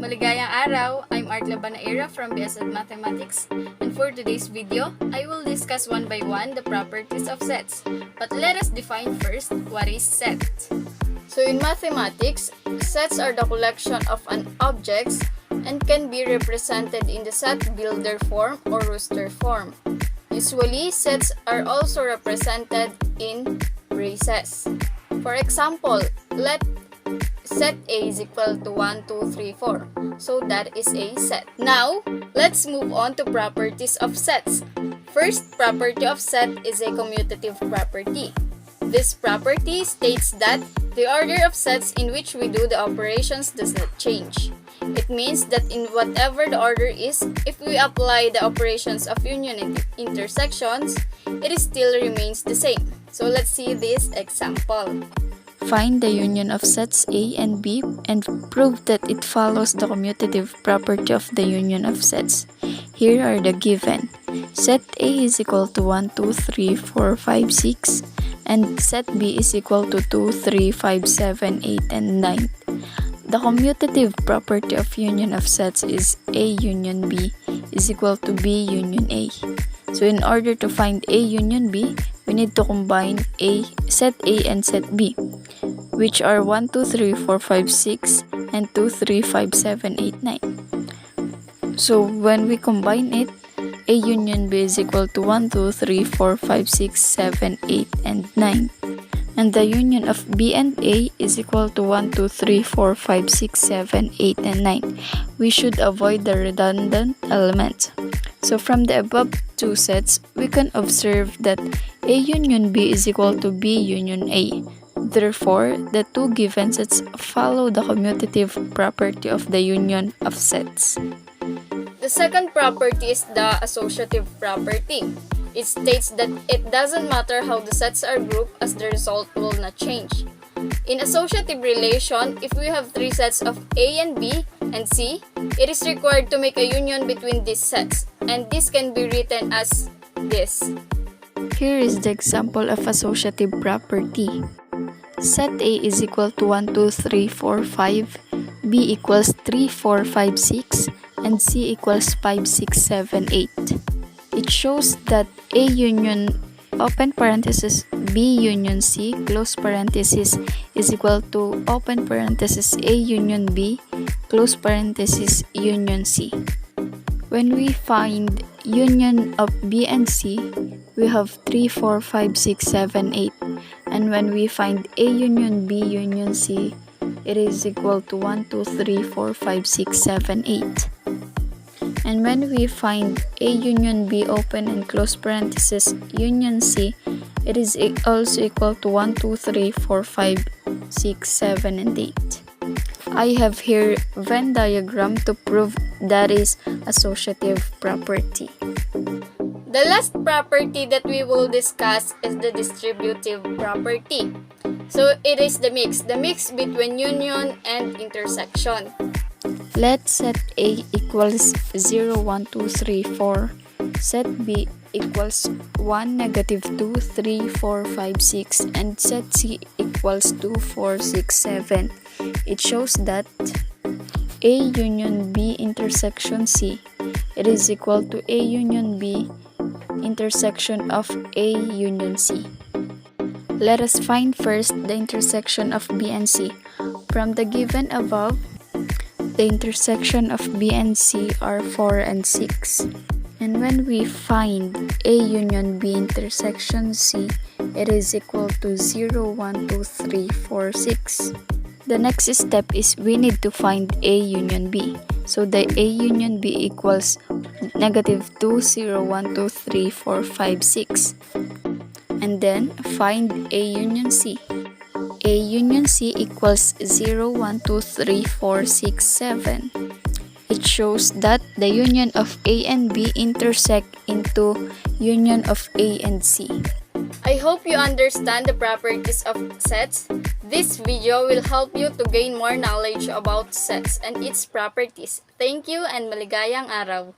Maligayang araw! I'm Art Tchr from BSed Mathematics, and for today's video, I will discuss one by one the properties of sets. But let us define first what is set. So in mathematics, sets are the collection of an objects and can be represented in the set builder form or roster form. Usually, sets are also represented in braces. For example, let set A is equal to 1, 2, 3, 4. So that is a set. Now, let's move on to properties of sets. First property of set is a commutative property. This property states that the order of sets in which we do the operations does not change. It means that in whatever the order is, if we apply the operations of union and intersections, it still remains the same. So let's see this example. Find the union of sets A and B and prove that it follows the commutative property of the union of sets. Here are the given. Set A is equal to 1, 2, 3, 4, 5, 6 and set B is equal to 2, 3, 5, 7, 8, and 9. The commutative property of union of sets is A union B is equal to B union A. So in order to find A union B, we need to combine set A and set B, which are 1, 2, 3, 4, 5, 6 and 2, 3, 5, 7, 8, 9. So when we combine it, A union B is equal to 1, 2, 3, 4, 5, 6, 7, 8, and 9. And the union of B and A is equal to 1, 2, 3, 4, 5, 6, 7, 8, and 9. We should avoid the redundant elements. So from the above two sets, we can observe that A union B is equal to B union A. Therefore, the two given sets follow the commutative property of the union of sets. The second property is the associative property. It states that it doesn't matter how the sets are grouped as the result will not change. In associative relation, if we have three sets of A and B and C, it is required to make a union between these sets, and this can be written as this. Here is the example of associative property. Set A is equal to 1, 2, 3, 4, 5, B equals 3, 4, 5, 6, and C equals 5, 6, 7, 8. It shows that A union open parenthesis B union C close parenthesis is equal to open parenthesis A union B close parenthesis union C. When we find union of B and C, we have 3, 4, 5, 6, 7, 8. And when we find A union B union C, it is equal to 1, 2, 3, 4, 5, 6, 7, 8. And when we find A union B open and close parenthesis union C, it is also equal to 1, 2, 3, 4, 5, 6, 7, and 8. I have here Venn diagram to prove that is associative property. The last property that we will discuss is the distributive property. So it is the mix between union and intersection. Let set A equals 0, 1, 2, 3, 4. Set B equals 1, negative 2, 3, 4, 5, 6. And set C equals 2, 4, 6, 7. It shows that A union B intersection C, it is equal to A union B intersection of A union C. Let us find first the intersection of B and C. From the given above, the intersection of B and C are 4 and 6. And when we find A union B intersection C, it is equal to 0, 1, 2, 3, 4, 6. The next step is we need to find A union B. So the A union B equals negative 2, 0, 1, 2, 3, 4, 5, 6. And then find A union C. A union C equals 0, 1, 2, 3, 4, 6, 7. It shows that the union of A and B intersect into union of A and C. I hope you understand the properties of sets. This video will help you to gain more knowledge about sets and its properties. Thank you and maligayang araw!